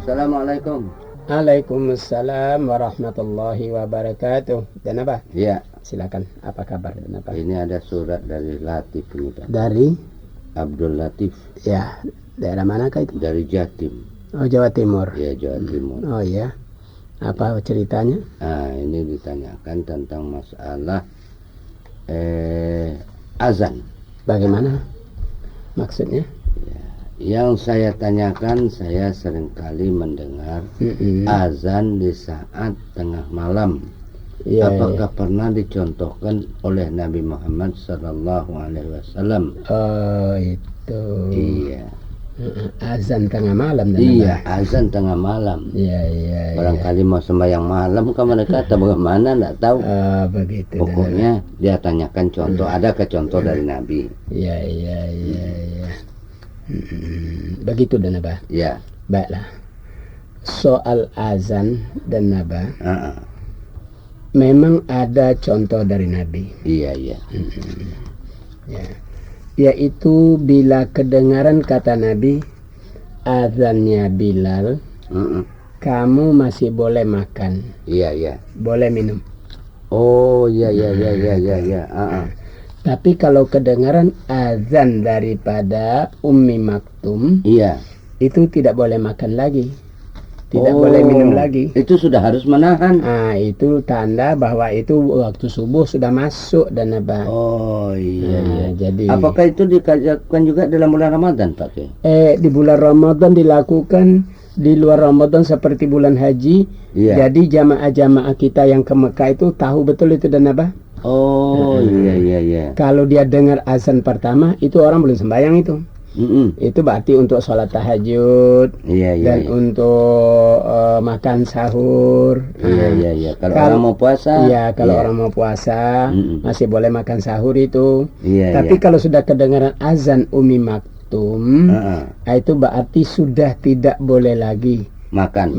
Assalamualaikum. Waalaikumsalam warahmatullahi wabarakatuh. Dan apa? Ya, Silakan. Apa kabar dan apa? ini ada surat dari Latif ini, Pak. Dari Abdul Latif ya daerah manakah itu? dari Jatim. Oh, Jawa Timur. Ya, Jawa Timur. Oh ya. Apa ceritanya? Nah, ini ditanyakan tentang masalah azan. Bagaimana maksudnya? Yang saya tanyakan, saya seringkali mendengar azan di saat tengah malam. Iya, Apakah pernah dicontohkan oleh Nabi Muhammad Sallallahu Alaihi Wasallam? Oh, itu. Iya. Azan tengah malam dan Iya, apa? azan tengah malam. Iya, iya. Barangkali mau sembahyang malam ke mereka atau bagaimana, enggak tahu. Begitu. dan Pokoknya dia tanyakan contoh, ada ke contoh dari Nabi. Iya, iya, iya, iya. Begitu dan apa? Ya. Baiklah. Soal azan dan apa? Memang ada contoh dari Nabi. Iya, iya. Ya. Yaitu bila kedengaran kata Nabi, azannya Bilal, kamu masih boleh makan, Iya, iya. boleh minum. Oh, iya, iya, iya, iya, iya, iya. Tapi kalau kedengaran azan daripada Ummi Maktum, Iya. itu tidak boleh makan lagi, tidak boleh minum lagi. Itu sudah harus menahan. Nah, itu tanda bahwa itu waktu subuh sudah masuk dan apa? Oh, iya, iya. Jadi Apakah itu dikajarkan juga dalam bulan Ramadan, Pak? di bulan Ramadan dilakukan, di luar Ramadan seperti bulan haji. Iya. Jadi jamaah-jamaah kita yang ke Mekah itu tahu betul itu dan apa? Oh, iya, iya, iya. Kalau dia dengar azan pertama, itu orang belum sembahyang itu. Itu berarti untuk sholat tahajud, Iya, iya, dan iya. untuk makan sahur. Iya, iya, iya. Kalau Kalau- orang mau puasa. Iya, kalau orang mau puasa masih boleh makan sahur itu. Iya, Tapi iya. kalau sudah kedengaran azan Umi Maktum, itu berarti sudah tidak boleh lagi Makan.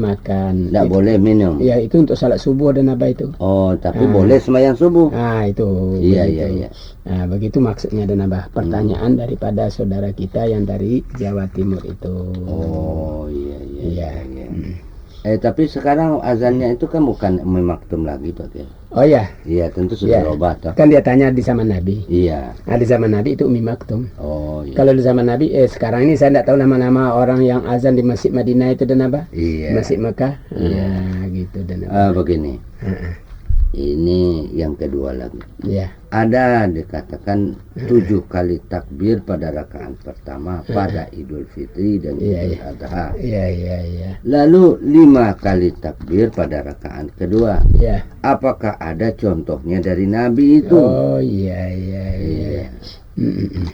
Tidak Itu- boleh minum. Ya, itu untuk salat subuh dan apa itu. Oh, tapi boleh sembahyang subuh. Nah, itu. Iya, begitu. iya, iya. Nah, begitu maksudnya dan apa? Pertanyaan daripada saudara kita yang dari Jawa Timur itu. Oh, iya, iya, Iya. iya, iya. Tapi sekarang azannya itu kan bukan Ummi Maktum lagi, Pak. Oh ya, Iya, tentu sudah Iya. berubah, toh. kan dia tanya di zaman Nabi. Iya. Nah, di zaman Nabi itu Umi Maktum. Oh, iya. Kalau di zaman Nabi, sekarang ini saya tidak tahu nama-nama orang yang azan di Masjid Madinah itu dan apa? Iya. Masjid Mekah. Iya. Gitu dan apa? Begini. Ini yang kedua lagi. Ya. Ada dikatakan 7 kali takbir pada rakaat pertama pada Idul Fitri dan Iya, Idul iya. Adha. Iya, iya, iya. Lalu 5 kali takbir pada rakaat kedua. Ya. Apakah ada contohnya dari Nabi itu? Oh, iya, iya, iya.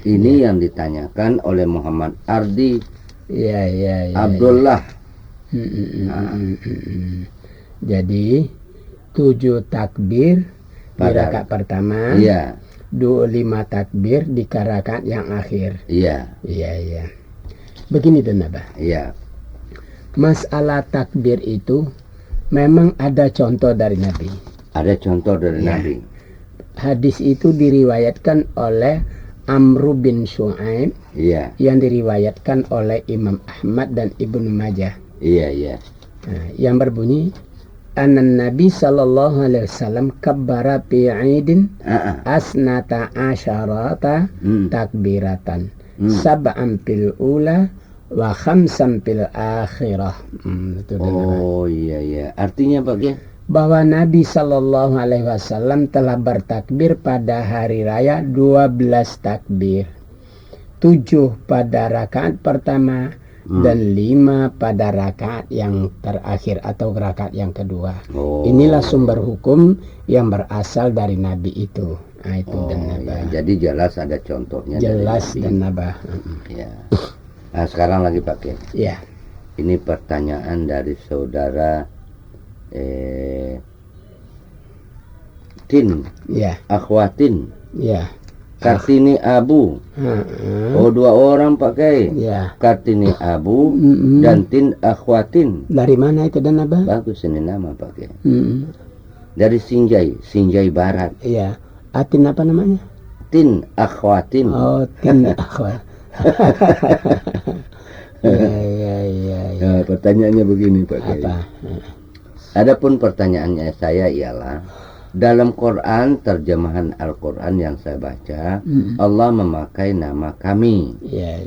Ini yang ditanyakan oleh Muhammad Ardi Iya, iya, iya. Abdullah. Jadi 7 takbir di Pada- rakaat pertama, Iya, 5 takbir di rakaat yang akhir. iya, Iya, iya. Begini dan apa? iya. Masalah takbir itu memang ada contoh dari Nabi. Ada contoh dari Iya. Nabi. Hadis itu diriwayatkan oleh Amr bin Shu'aib, Iya, yang diriwayatkan oleh Imam Ahmad dan Ibnu Majah. iya, iya. Nah, yang berbunyi, Anan Nabi sallallahu alaihi wasallam kabbara fi 'idin asnata asyarata takbiratan, sab'an fil ula wa khamsan fil akhirah. Itu dan apa? Oh, iya, iya. Artinya bagaimana? Bahwa Nabi sallallahu alaihi wasallam telah bertakbir pada hari raya 12 takbir. 7 pada rakaat pertama dan 5 pada rakaat yang terakhir atau rakaat yang kedua. Oh. Inilah sumber hukum yang berasal dari Nabi itu. Nah, itu dan Oh, nabah. iya. Jadi jelas ada contohnya Jelas dari Nabi. dan nabah. Ya. Nah, sekarang lagi pakai. Ya. Ini pertanyaan dari saudara Tin, Ya. Akhwatin, Ya. Kartini Abu. Heeh. Oh, 2 orang pakai. Ya. Kartini Abu dan Tin Akhwatin. Dari mana itu dan nabah? Bagus ini nama pakai. Dari Sinjai Barat. Iya. Atin apa namanya? Tin Akhwatin. Oh, tin akhwat. Nah, pertanyaannya begini Pak Kiai. Apa? Adapun pertanyaannya saya ialah dalam Quran, terjemahan Al-Quran yang saya baca, Allah memakai nama kami. Iya.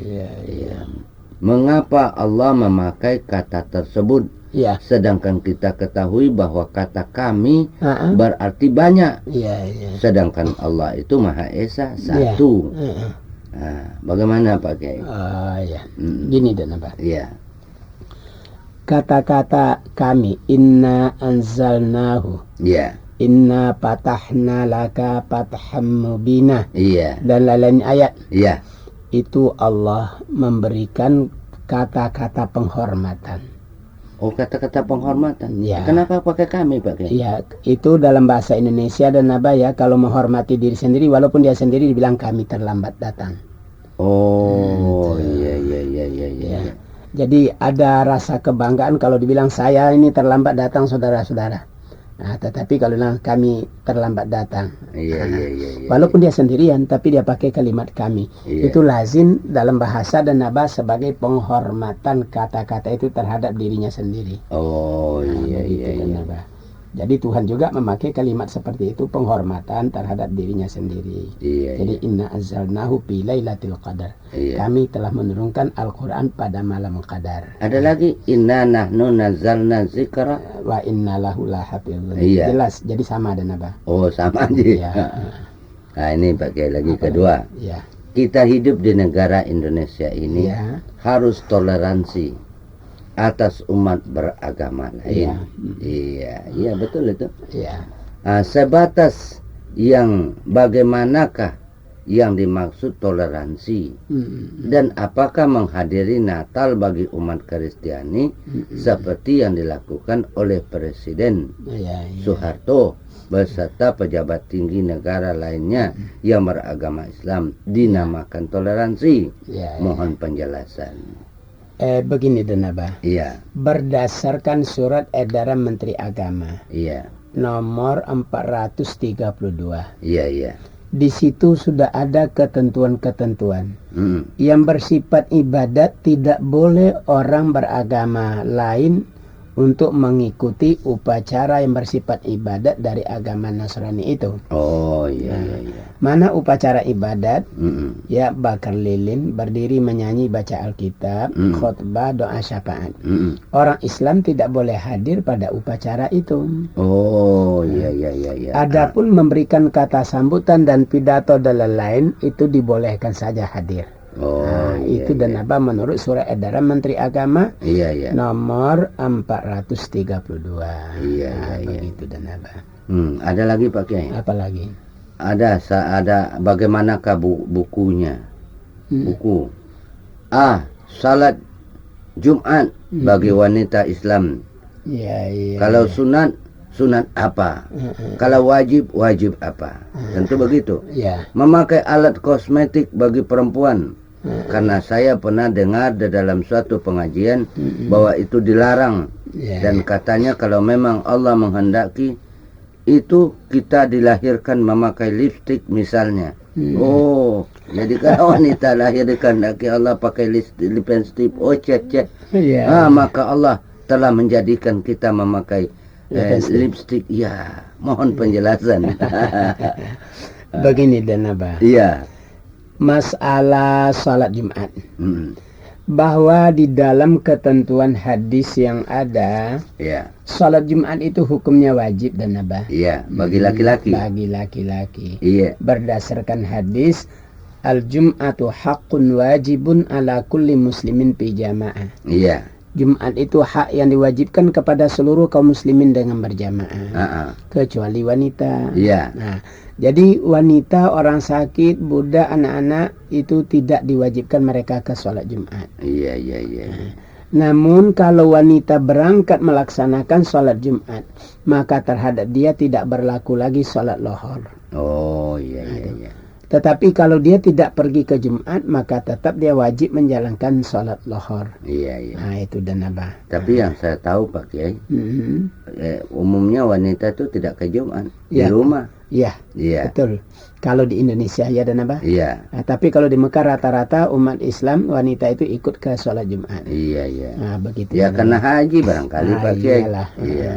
Mengapa Allah memakai kata tersebut? Iya. Sedangkan kita ketahui bahwa kata kami berarti banyak. Iya. Sedangkan Allah itu Maha Esa, satu. Nah, bagaimana Pak Kiai? Ya. Gini dan apa? Iya. Kata-kata kami, inna anzalnahu. Iya. Inna patahna laka fatham mubina. Iya. Dan lain-lain ayat. Iya. Itu Allah memberikan kata-kata penghormatan. Oh, kata-kata penghormatan. Ya. Kenapa pakai kami Pak Kiai? Ya, itu dalam bahasa Indonesia dan apa ya, kalau menghormati diri sendiri walaupun dia sendiri dibilang kami terlambat datang. Oh, iya. Jadi ada rasa kebanggaan kalau dibilang saya ini terlambat datang saudara-saudara. Nah, tetapi kalau kami terlambat datang. Iya. Walaupun dia sendirian tapi dia pakai kalimat kami. Iya. Itu lazim dalam bahasa dan naba sebagai penghormatan kata-kata itu terhadap dirinya sendiri. Oh, iya. Jadi Tuhan juga memakai kalimat seperti itu, penghormatan terhadap dirinya sendiri. Iya. Jadi inna anzalnahu fi lailatul qadar. Iya. Kami telah menurunkan Al-Quran pada malam qadar. Ada lagi inna nahnu nazzalna dzikra Wa inna lahu lahafizun. Iya. Jelas, jadi sama dan apa? Oh, sama aja. Iya. Nah, ini pakai lagi kedua. Iya. Kita hidup di negara Indonesia ini Iya. harus toleransi atas umat beragama lain. Iya, betul itu. Iya. Nah, sebatas yang bagaimanakah yang dimaksud toleransi dan apakah menghadiri Natal bagi umat Kristiani seperti yang dilakukan oleh Presiden Soeharto beserta pejabat tinggi negara lainnya yang beragama Islam dinamakan toleransi. Mohon penjelasan. Begini Denaba. Iya. Berdasarkan surat edaran Menteri Agama. Iya. Nomor 432. Iya. Di situ sudah ada ketentuan-ketentuan yang bersifat ibadat. Tidak boleh orang beragama lain untuk mengikuti upacara yang bersifat ibadat dari agama Nasrani itu. Oh iya. Mana upacara ibadat? Ya bakar lilin, berdiri menyanyi, baca Alkitab, khutbah, doa syafaat. Orang Islam tidak boleh hadir pada upacara itu. Oh iya. Adapun memberikan kata sambutan dan pidato dan lain-lain itu dibolehkan saja hadir. Itu dan apa menurut surat edaran Menteri Agama nomor 432. Begitu dan apa. Ada lagi Pak Kiai? Apa lagi? Ada bagaimanakah bukunya? Buku salat Jumat bagi wanita Islam. Kalau sunat apa? Kalau wajib apa? Tentu begitu. Memakai alat kosmetik bagi perempuan. Karena saya pernah dengar di dalam suatu pengajian bahwa itu dilarang. Dan katanya kalau memang Allah menghendaki itu kita dilahirkan memakai lipstik misalnya. Oh, jadi kalau wanita lahir dikehendaki Allah pakai lipstik, cek. Maka Allah telah menjadikan kita memakai lipstik. Ya, mohon penjelasan. Begini dan apa? Iya. Masalah salat Jumat. Bahwa di dalam ketentuan hadis yang ada, salat Jumat itu hukumnya wajib dan apa? Iya, bagi laki-laki. Bagi laki-laki. Iya. Berdasarkan hadis, al-Jum'atu haqqun wajibun ala kulli muslimin fi jamaah. Iya. Jumat itu hak yang diwajibkan kepada seluruh kaum muslimin dengan berjamaah, kecuali wanita. Nah, jadi wanita, orang sakit, budak, anak-anak itu tidak diwajibkan mereka ke sholat Jumat. Iya. Namun kalau wanita berangkat melaksanakan sholat Jumat, maka terhadap dia tidak berlaku lagi sholat lohor. Oh iya. Tetapi kalau dia tidak pergi ke Jumat, maka tetap dia wajib menjalankan sholat lohor. Iya, iya. Nah, itu danaba. Tapi yang saya tahu Pak Kiai, umumnya wanita itu tidak ke Jumat di Ya. rumah. Iya, Iya, betul. Kalau di Indonesia ya danaba. iya, Nah, tapi kalau di Mekah rata-rata umat Islam wanita itu ikut ke sholat Jumat. iya, iya. Nah, begitu. Ya danaba. karena haji barangkali Pak Kiai. Iyalah. Iya.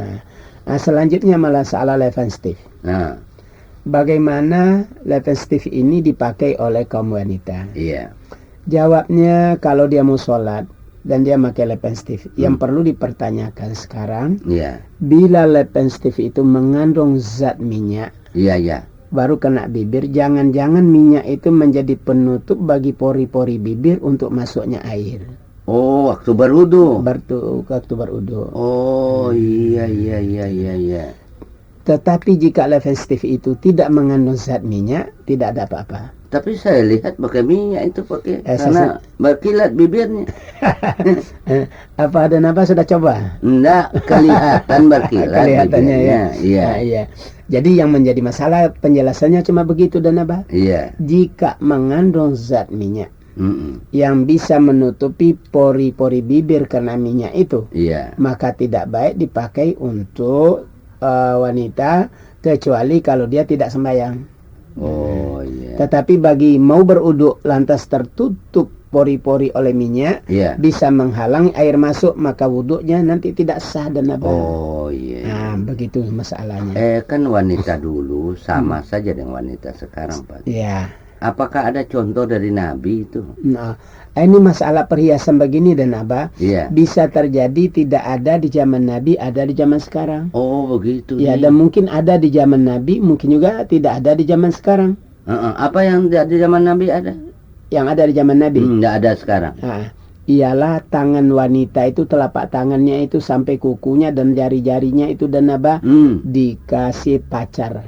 Nah, selanjutnya masalah Levenstich. Nah, Bagaimana Levenstich ini dipakai oleh kaum wanita? iya, Jawabnya, kalau dia mau sholat dan dia pakai Levenstich, yang perlu dipertanyakan sekarang, iya, bila Levenstich itu mengandung zat minyak, iya, iya. baru kena bibir, jangan-jangan minyak itu menjadi penutup bagi pori-pori bibir untuk masuknya air. Oh, waktu berwudu. Waktu berwudu. Oh, iya, iya, iya, iya, iya. Tetapi jika Levenstich itu tidak mengandung zat minyak, tidak ada apa-apa. Tapi saya lihat pakai minyak itu pakai Eh, karena berkilat bibirnya. Apa ada apa sudah coba? Enggak kelihatan berkilat Kelihatannya ya. bibirnya. Iya, Nah, iya. Jadi yang menjadi masalah penjelasannya cuma begitu Danaba. iya. Jika mengandung zat minyak Mm-mm. yang bisa menutupi pori-pori bibir karena minyak itu, Iya. maka tidak baik dipakai untuk wanita kecuali kalau dia tidak sembahyang. Oh, iya. Tetapi bagi mau beruduk lantas tertutup pori-pori oleh minyak, Iya. bisa menghalangi air masuk, maka wuduknya nanti tidak sah dan apa. Oh, iya. Nah, begitu masalahnya. Kan wanita dulu sama saja dengan wanita sekarang, Pak. Ya. Apakah ada contoh dari Nabi itu? Nah, ini masalah perhiasan begini dan Abah, Iya. bisa terjadi tidak ada di zaman Nabi, ada di zaman sekarang. Oh, begitu. Ya, nih. dan mungkin ada di zaman Nabi, mungkin juga tidak ada di zaman sekarang. Apa yang di zaman Nabi ada? Yang ada di zaman Nabi, Enggak ada sekarang. nah, ialah tangan wanita itu, telapak tangannya itu sampai kukunya dan jari-jarinya itu dan Abah dikasih pacar.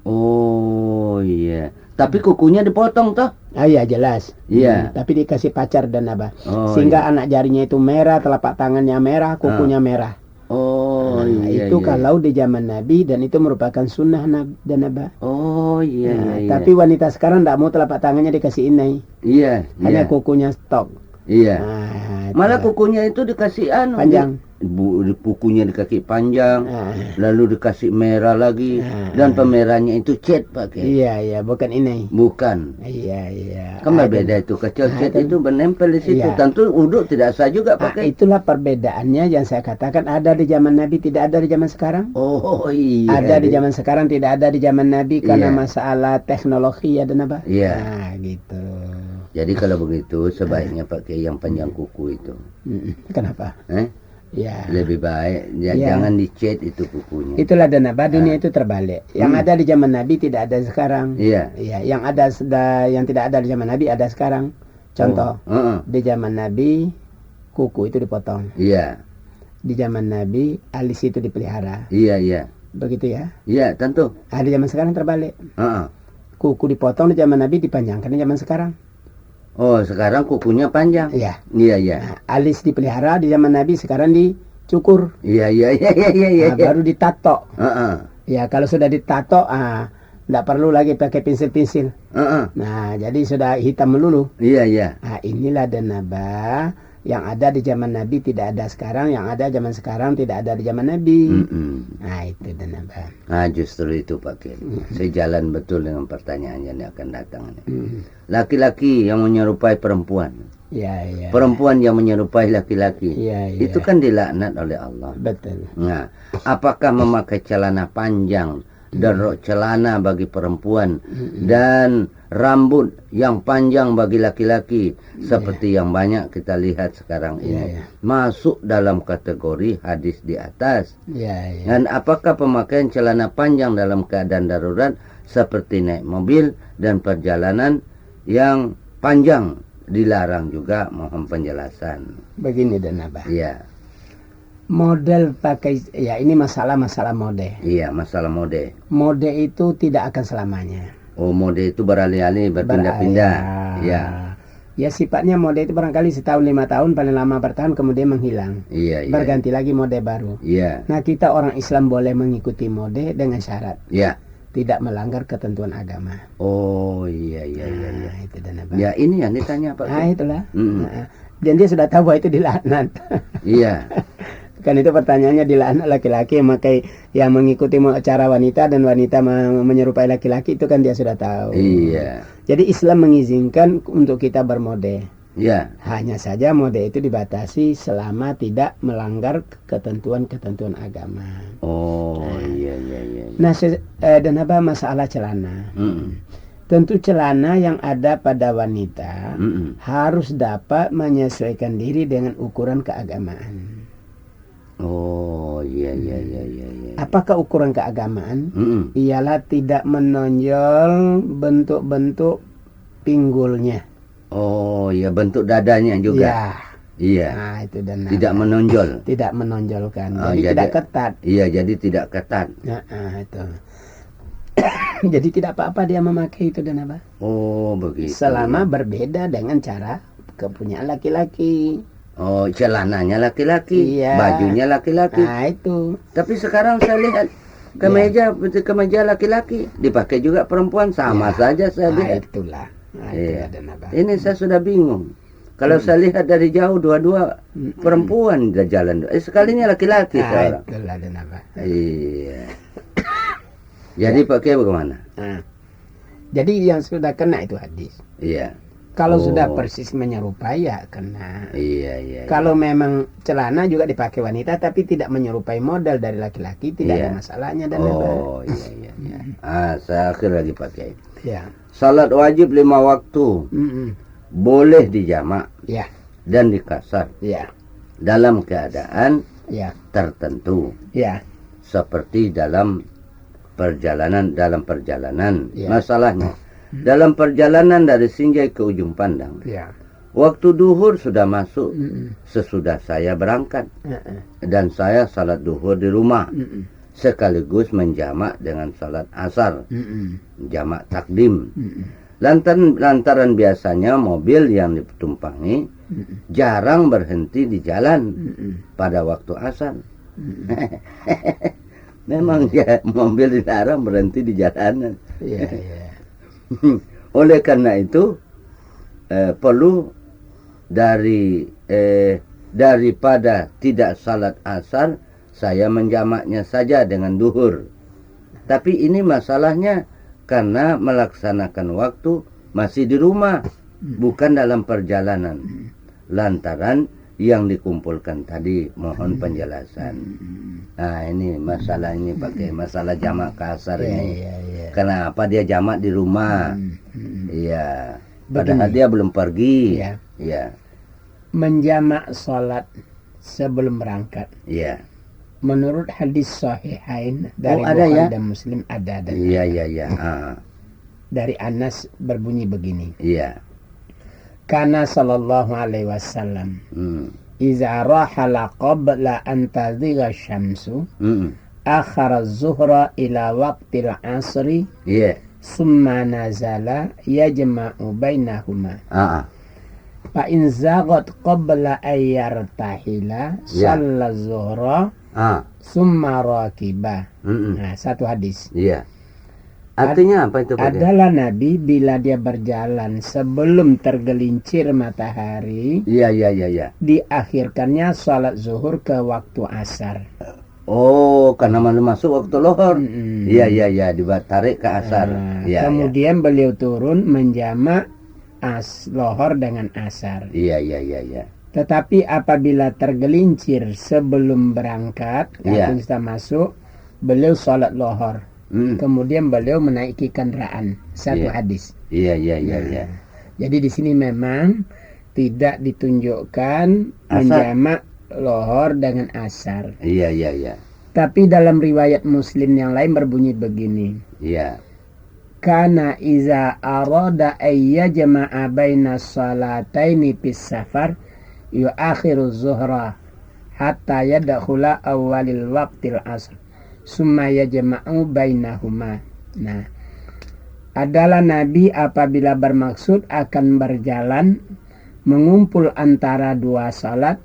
Oh, iya. Tapi kukunya dipotong toh? Ah ya jelas. Iya. Tapi dikasih pacar dan Abah. Oh, Sehingga anak jarinya itu merah, telapak tangannya merah, kukunya merah. Oh, Nah, iya. itu iya. kalau di zaman Nabi, dan itu merupakan sunnah dan Abah. Oh, iya, Nah, iya. tapi wanita sekarang tidak mau telapak tangannya dikasih inai, Iya, hanya iya. kukunya stok. Iya. Nah, Malah itulah. kukunya itu dikasih Panjang. Kukunya dikasih panjang, Nah, lalu dikasih merah lagi, Nah. dan pemerahnya itu cat pakai. iya, bukan inai. Bukan. Iya. Kan berbeda itu, kecil cat itu menempel di situ. Iya. Tentu uduk tidak sah juga Nah, pakai. itulah perbedaannya yang saya katakan, ada di zaman Nabi, tidak ada di zaman sekarang. Oh, iya. Ada di zaman sekarang, tidak ada di zaman Nabi karena Iya. masalah teknologi ya dan apa? Iya. Nah, gitu. Jadi kalau begitu sebaiknya pakai yang panjang kuku itu. Kenapa? Ya. Lebih baik Iya. jangan dicat itu kukunya. Itulah dan apa? Dunia itu terbalik. Yang ada di zaman Nabi tidak ada sekarang. Iya. Iya, yang ada yang tidak ada di zaman Nabi ada sekarang. Contoh, di zaman Nabi kuku itu dipotong. Iya. Di zaman Nabi alis itu dipelihara. Iya, iya. Begitu ya. Iya, tentu. Di zaman sekarang terbalik. Kuku dipotong di zaman Nabi, dipanjangkan di zaman sekarang. Oh, sekarang kukunya panjang. Iya. Iya, iya. Nah, alis dipelihara di zaman Nabi, sekarang dicukur. Iya, iya, iya, iya, iya, iya. Baru ditato. Heeh. Ya, kalau sudah ditato, tidak perlu lagi pakai pensil-pensil. Heeh. Nah, jadi sudah hitam melulu. Iya, iya. Nah, inilah danaba yang ada di zaman Nabi tidak ada sekarang, yang ada zaman sekarang tidak ada di zaman Nabi. Nah, itu danaba. Nah, justru itu Pak Kiai. Sejalan betul dengan pertanyaan yang akan datang. Laki-laki yang menyerupai perempuan. Iya. Perempuan yang menyerupai laki-laki. Iya. Itu kan dilaknat oleh Allah. Betul. Nah, apakah memakai celana panjang dan rok celana bagi perempuan dan rambut yang panjang bagi laki-laki seperti yang banyak kita lihat sekarang ini masuk dalam kategori hadis di atas? Iya. Dan apakah pemakaian celana panjang dalam keadaan darurat seperti naik mobil dan perjalanan yang panjang dilarang juga? Mohon penjelasan. Begini danaba. Iya. Model pakai, ya ini masalah mode. Iya, masalah mode. Mode itu tidak akan selamanya. Oh, mode itu beralih-alih, berpindah-pindah. Ya. Ya, sifatnya mode itu barangkali setahun 5 tahun, paling lama bertahun, kemudian menghilang. Iya. Berganti lagi mode baru. Iya. Nah, kita orang Islam boleh mengikuti mode dengan syarat. Iya. tidak melanggar ketentuan agama. Oh iya. Nah, itu dan apa? Ya ini yang ditanya Pak. Nah, itulah. Mm. Nah, dan dia sudah tahu bahwa itu dilaknat. Iya. Kan itu pertanyaannya dilaknat laki-laki yang mengikuti acara wanita dan wanita menyerupai laki-laki, itu kan dia sudah tahu. Iya. Jadi Islam mengizinkan untuk kita bermode. Ya. Hanya saja mode itu dibatasi selama tidak melanggar ketentuan-ketentuan agama. Oh iya. Nah, dan apa masalah celana? Mm. Tentu celana yang ada pada wanita Mm-mm. harus dapat menyesuaikan diri dengan ukuran keagamaan. Oh iya. Apakah ukuran keagamaan? Mm-mm. Ialah tidak menonjol bentuk-bentuk pinggulnya. Oh iya, bentuk dadanya juga. Ya. Iya. Nah, itu dan Tidak menonjol. tidak menonjolkan. Oh, Jadi jadi- tidak ketat. Iya, jadi tidak ketat. Itu. Jadi tidak apa-apa dia memakai itu dan apa? Oh begitu. Selama berbeda dengan cara kepunyaan laki-laki. Oh, celananya laki-laki, Iya. bajunya laki-laki. Nah, itu. Tapi sekarang saya lihat kemeja laki-laki dipakai juga perempuan, sama Ya. saja saya Nah, lihat. itulah. Nah, Iya. itu dan apa? Ini saya sudah bingung. Kalau saya lihat dari jauh dua-dua perempuan udah jalan. Sekalinya laki-laki Nah, seorang. itulah dan apa? Iya. Jadi pakai bagaimana? Nah, jadi yang sudah kena itu hadis. Iya. Kalau Oh. sudah persis menyerupai ya kena. Iya. Kalau memang celana juga dipakai wanita tapi tidak menyerupai model dari laki-laki, tidak Iya. ada masalahnya dan apa? Oh iya. Saya akhir lagi pakai. Ya. Salat wajib 5 waktu. Mm-mm. Boleh dijamak Ya. dan dikasar Ya. dalam keadaan Ya. tertentu, Ya. seperti dalam perjalanan. Ya. Masalahnya dalam perjalanan dari Sinjai ke ujung pandang, Ya. waktu duhur sudah masuk Mm-mm. sesudah saya berangkat, Uh-uh. dan saya salat duhur di rumah Mm-mm. sekaligus menjamak dengan salat asar, Mm-mm. jamak takdim. Mm-mm. Lantaran biasanya mobil yang ditumpangi Mm-mm. jarang berhenti di jalan Mm-mm. pada waktu asar. Memang ya mobil dilarang berhenti di jalanan. Iya, iya. Oleh karena itu perlu daripada tidak salat asar, saya menjamaknya saja dengan duhur. Tapi ini masalahnya karena melaksanakan waktu masih di rumah, bukan dalam perjalanan. Lantaran yang dikumpulkan tadi, mohon penjelasan. Nah ini masalah ini pakai masalah jamak kasar ini. Iya. Kenapa dia jamak di rumah? Iya. Padahal Begini. dia belum pergi. Iya. Iya. Menjamak salat sebelum berangkat. Iya. Menurut hadis sahihain dari ada Bukhari ya? dan Muslim ada. Iya. Dari Anas berbunyi begini. Iya. Kana sallallahu alaihi wasallam iza rahala qabla an tazigha syamsu akhara az-zuhra ila waqtil asri Iya. summa nazala yajma'u bainahuma fa in zaghat qabla an yartahila Ya. shalla az-zuhra summa rakiba. Nah, satu hadis. Iya. Artinya apa itu Pak? Adalah Nabi bila dia berjalan sebelum tergelincir matahari, Iya. diakhirkannya salat zuhur ke waktu asar. Oh, karena masuk waktu lohor. Mm-mm. Iya, ditarik ke asar. Iya. Kemudian beliau turun menjamak lohor dengan asar. Iya. Tetapi apabila tergelincir sebelum berangkat, Iya. atau kita masuk, beliau salat lohor. Kemudian beliau menaiki kendaraan. Satu Iya. hadis. Iya. Jadi di sini memang tidak ditunjukkan Asar. menjamak lohor dengan asar. Iya. Tapi dalam riwayat Muslim yang lain berbunyi begini. Iya. Kana iza arada ayya jama'a baina salataini fis safar yuakhiru zuhra hatta yadkhula awalil waqtil asr summa yajma'u bainahuma. Nah, adalah Nabi apabila bermaksud akan berjalan mengumpul antara dua salat,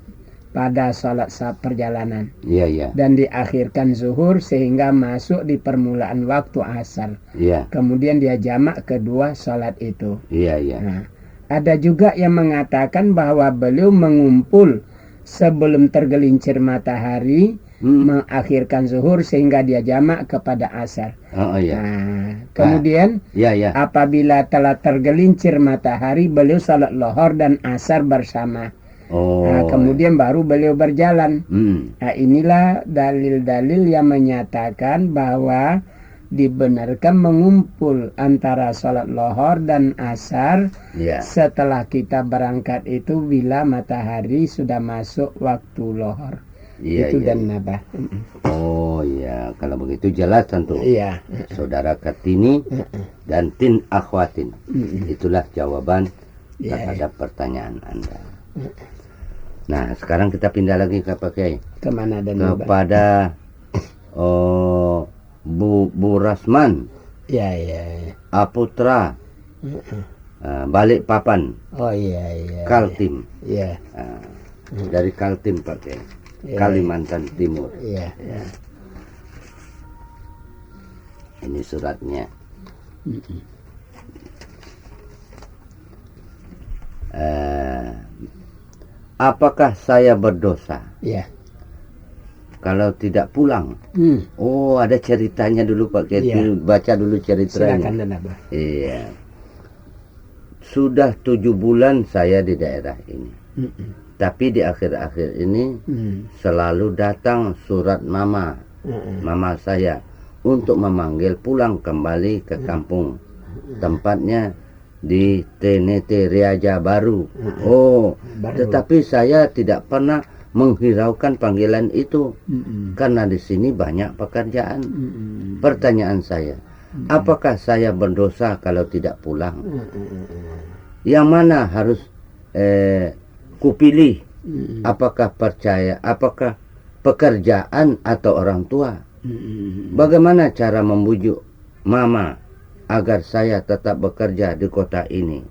pada sholat perjalanan. Iya, iya. Dan diakhirkan zuhur sehingga masuk di permulaan waktu asar. Iya. Kemudian dia jamak kedua sholat itu. Iya, iya. Nah, ada juga yang mengatakan bahwa beliau mengumpul sebelum tergelincir matahari, mengakhirkan zuhur sehingga dia jamak kepada asar. Oh, iya. Nah, kemudian Iya, iya. apabila telah tergelincir matahari, beliau salat lohor dan asar bersama. Oh. Nah, kemudian baru beliau berjalan. Nah, inilah dalil-dalil yang menyatakan bahwa dibenarkan mengumpul antara salat lohor dan asar setelah kita berangkat itu bila matahari sudah masuk waktu lohor. Iya, itu iya, dan nabah. Oh iya, kalau begitu jelas tentu. Iya. Saudara Kartini dan Tin Akhwatin. Itulah jawaban terhadap pertanyaan Anda. Nah, sekarang kita pindah lagi ke Pak Kiai. Kemana dan nabah? Kepada Bu Rasman. Ya, ya. Aputra. Balik Papan. Oh iya, iya. Kaltim. Iya. Dari Kaltim Pak Kiai. Kalimantan Timur. Iya, iya. Ini suratnya. Apakah saya berdosa? Iya. Kalau tidak pulang. Oh, ada ceritanya dulu Pak Kiai. Iya. Baca dulu ceritanya. Silakan dan nabah. Iya. Sudah 7 bulan saya di daerah ini. Tapi di akhir-akhir ini selalu datang surat mama saya untuk memanggil pulang kembali ke kampung. Tempatnya di TNT Riaja Baru. Tetapi saya tidak pernah menghiraukan panggilan itu karena di sini banyak pekerjaan. Pertanyaan saya, apakah saya berdosa kalau tidak pulang? Yang mana harus kupilih? Apakah pekerjaan atau orang tua? Bagaimana cara membujuk mama agar saya tetap bekerja di kota ini?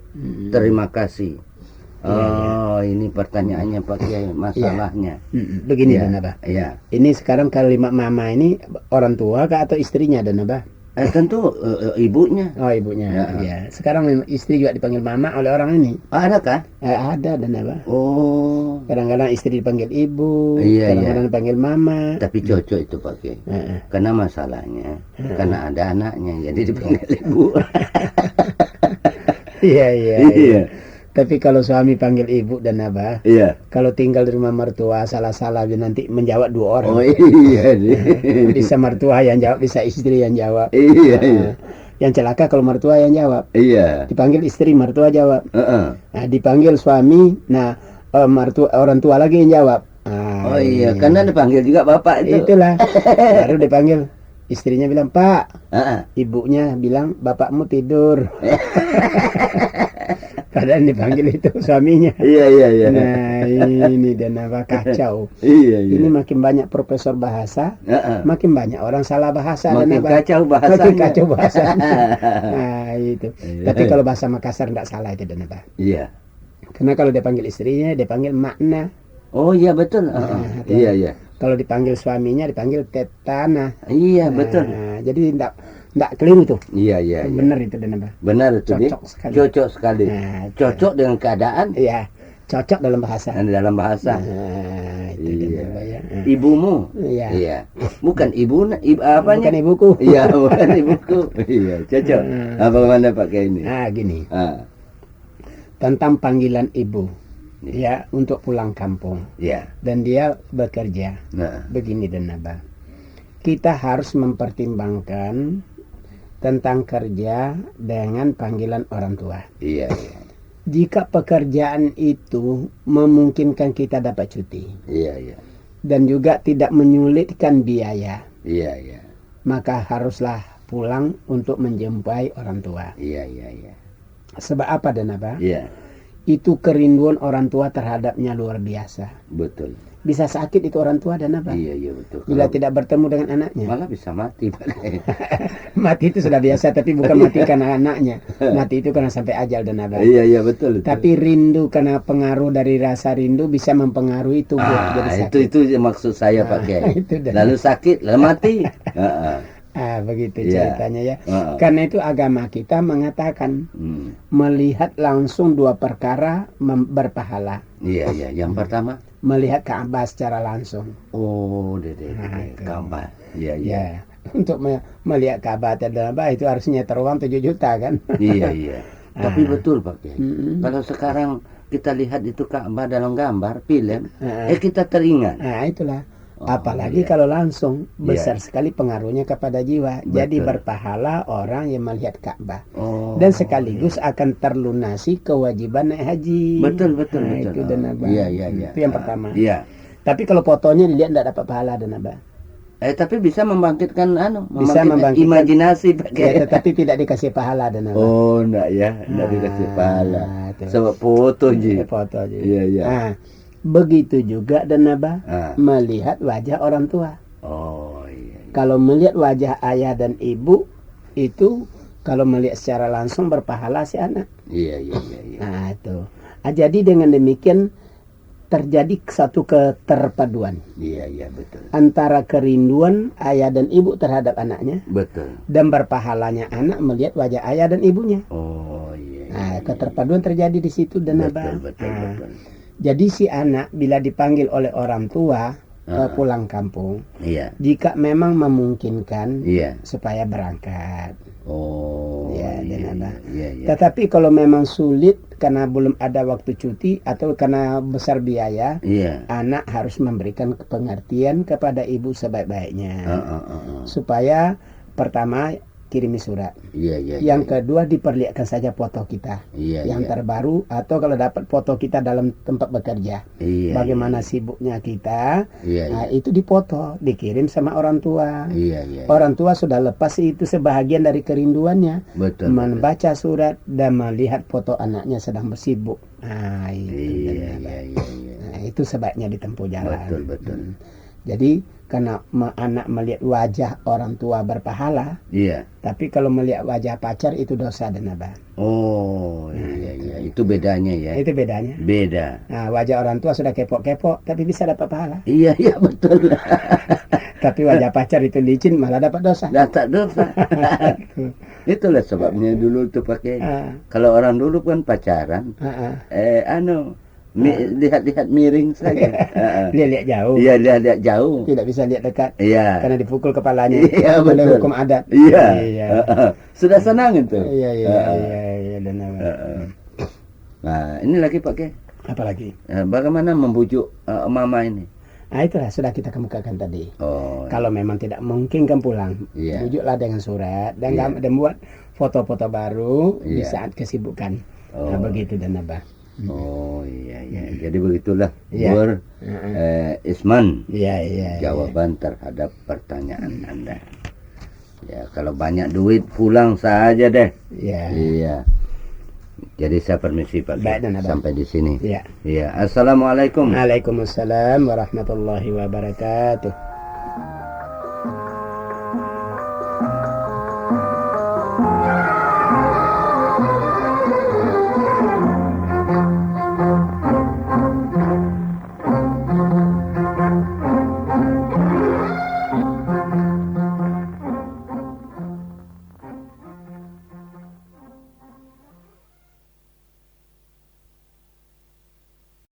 Terima kasih. Ini pertanyaannya Pak Kiai, masalahnya. Begini dan nabah. Iya. Ini sekarang kalimat mama ini orang tua kah atau istrinya dan nabah? Tentu ibunya. Oh, ibunya. Ya. Sekarang istri juga dipanggil mama oleh orang ini. Ada kan? Ada dan apa? Oh. Kadang-kadang istri dipanggil ibu, Iya, kadang-kadang dipanggil mama. Tapi cocok itu Pak Kiai. Karena masalahnya, karena ada anaknya, jadi dipanggil ibu. Iya. Tapi kalau suami panggil ibu dan abah, kalau tinggal di rumah mertua salah-salah nanti menjawab 2 orang. Oh iya. Bisa mertua yang jawab, bisa istri yang jawab. Iya. Yang celaka kalau mertua yang jawab. Iya. Dipanggil istri, mertua jawab. Nah, dipanggil suami, orang tua lagi yang jawab. Oh iya, karena dipanggil juga bapak itu. Itulah. Baru dipanggil. Istrinya bilang, Pak. Ibunya bilang, bapakmu tidur. Padahal dipanggil itu suaminya. Iya. Nah, ini dan apa kacau. Iya. Ini makin banyak profesor bahasa, makin banyak orang salah bahasa. Makin dan kacau bahasanya. Makin kacau bahasanya. Nah, itu. Tapi kalau bahasa Makassar tidak salah itu dan apa. Iya. Karena kalau dia panggil istrinya, dia panggil makna. Oh iya betul. Iya. Kalau dipanggil suaminya, dipanggil tetana. Iya betul. Jadi tidak keliru tuh. Iya. Benar itu dan apa. Benar itu. Cocok sekali. Cocok dengan keadaan. Iya. Cocok dalam bahasa. Dalam bahasa. Itu iya. Ibumu. Iya. Bukan ibu apanya? Bukan ibuku. Iya, bukan ibuku. Iya, cocok. Bagaimana pakai ini? Gini. Tentang panggilan ibu. Ya, untuk pulang kampung. Ya. Dan dia bekerja. Begini dan Nabah. Kita harus mempertimbangkan tentang kerja dengan panggilan orang tua. Iya. Jika pekerjaan itu memungkinkan kita dapat cuti. Iya. Dan juga tidak menyulitkan biaya. Iya. Maka haruslah pulang untuk menjumpai orang tua. Iya. Sebab apa dan apa? Iya. itu kerinduan orang tua terhadapnya luar biasa. Betul. Bisa sakit itu orang tua dan apa? Iya betul. Bila tidak bertemu dengan anaknya. Malah bisa mati. Mati itu sudah biasa, tapi bukan mati karena anaknya. Mati itu karena sampai ajal dan apa? Iya betul. Tapi rindu karena pengaruh dari rasa rindu bisa mempengaruhi tubuh jadi sakit. Itu maksud saya Pak Kiai. Itu dah. Lalu sakit, lalu mati. Begitu Iya. ceritanya ya. Karena itu agama kita mengatakan melihat langsung dua perkara berpahala. Iya. Yang pertama Melihat Ka'bah secara langsung. Oh, dede. itu. Ka'bah. Iya. Ya, untuk melihat Ka'bah itu harus nyetor uang 7 juta kan. Iya. Tapi betul Pak Kiai. Kalau sekarang kita lihat itu Ka'bah dalam gambar, film, kita teringat. Nah, itulah. Apalagi kalau langsung besar sekali pengaruhnya kepada jiwa. Betul. Jadi berpahala orang yang melihat Ka'bah. Oh, Dan sekaligus akan terlunasi kewajiban naik haji. Betul. Itu dan apa? Iya. Itu yang pertama. Iya. Tapi kalau fotonya dilihat tidak dapat pahala dan apa? Tapi bisa membangkitkan Bisa membangkitkan imajinasi Pak Kiai. Ya, tetapi tidak dikasih pahala dan apa? Oh, enggak ya, enggak dikasih pahala. Itu. Sebab foto aja. Foto aja. Iya. Begitu juga dan apa? Melihat wajah orang tua. Oh, iya. Kalau melihat wajah ayah dan ibu itu kalau melihat secara langsung berpahala si anak. Iya. Nah, itu. Jadi dengan demikian terjadi satu keterpaduan Iya, betul. antara kerinduan ayah dan ibu terhadap anaknya Betul. dan berpahalanya anak melihat wajah ayah dan ibunya. Oh, iya. Nah, keterpaduan terjadi di situ dan Betul. Jadi si anak bila dipanggil oleh orang tua pulang kampung, Iya. jika memang memungkinkan Iya. supaya berangkat. Oh, Ya, iya. Tetapi kalau memang sulit karena belum ada waktu cuti atau karena besar biaya, Iya. anak harus memberikan pengertian kepada ibu sebaik-baiknya. Supaya pertama kirimi surat. Iya. Yang kedua diperlihatkan saja foto kita Iya. yang terbaru, atau kalau dapat foto kita dalam tempat bekerja. Iya. Bagaimana sibuknya kita, Iya. itu dipoto, dikirim sama orang tua. Iya. Orang tua sudah lepas itu sebahagian dari kerinduannya, Betul. membaca surat dan melihat foto anaknya sedang bersibuk. Nah, itu. Iya. Nah, itu sebaiknya ditempuh jalan. Betul. Jadi karena anak melihat wajah orang tua berpahala, Iya. tapi kalau melihat wajah pacar itu dosa dan apa? Oh, iya. Itu bedanya ya. Itu bedanya. Beda. Nah, wajah orang tua sudah kepok-kepok, tapi bisa dapat pahala. Iya, betul. Tapi wajah pacar itu licin, malah dapat dosa. Data dosa. Itulah sebabnya dulu tuh pakai. Kalau orang dulu kan pacaran, lihat-lihat miring saja. Dia lihat jauh. Iya, lihat jauh. Tidak bisa lihat dekat. Iya. Karena dipukul kepalanya. Iya, oleh betul. hukum adat. Iya. Sudah senang itu. Iya. Dan apa? Nah, ini lagi pakai. Apalagi? Bagaimana membujuk mama ini? Nah, itulah sudah kita kemukakan tadi. Oh. Kalau memang tidak mungkin kan pulang, Iya. bujuklah dengan surat dan buat foto-foto baru di saat kesibukan. Nah, begitu dan apa? Oh, iya. Jadi begitulah, Iya. Bur Isman. Iya. Jawaban terhadap pertanyaan Anda. Ya, kalau banyak duit pulang saja deh. Iya. Jadi saya permisi Pak. Baik, dan Abang. Sampai di sini. Iya. Iya. Assalamualaikum. Waalaikumsalam warahmatullahi wabarakatuh.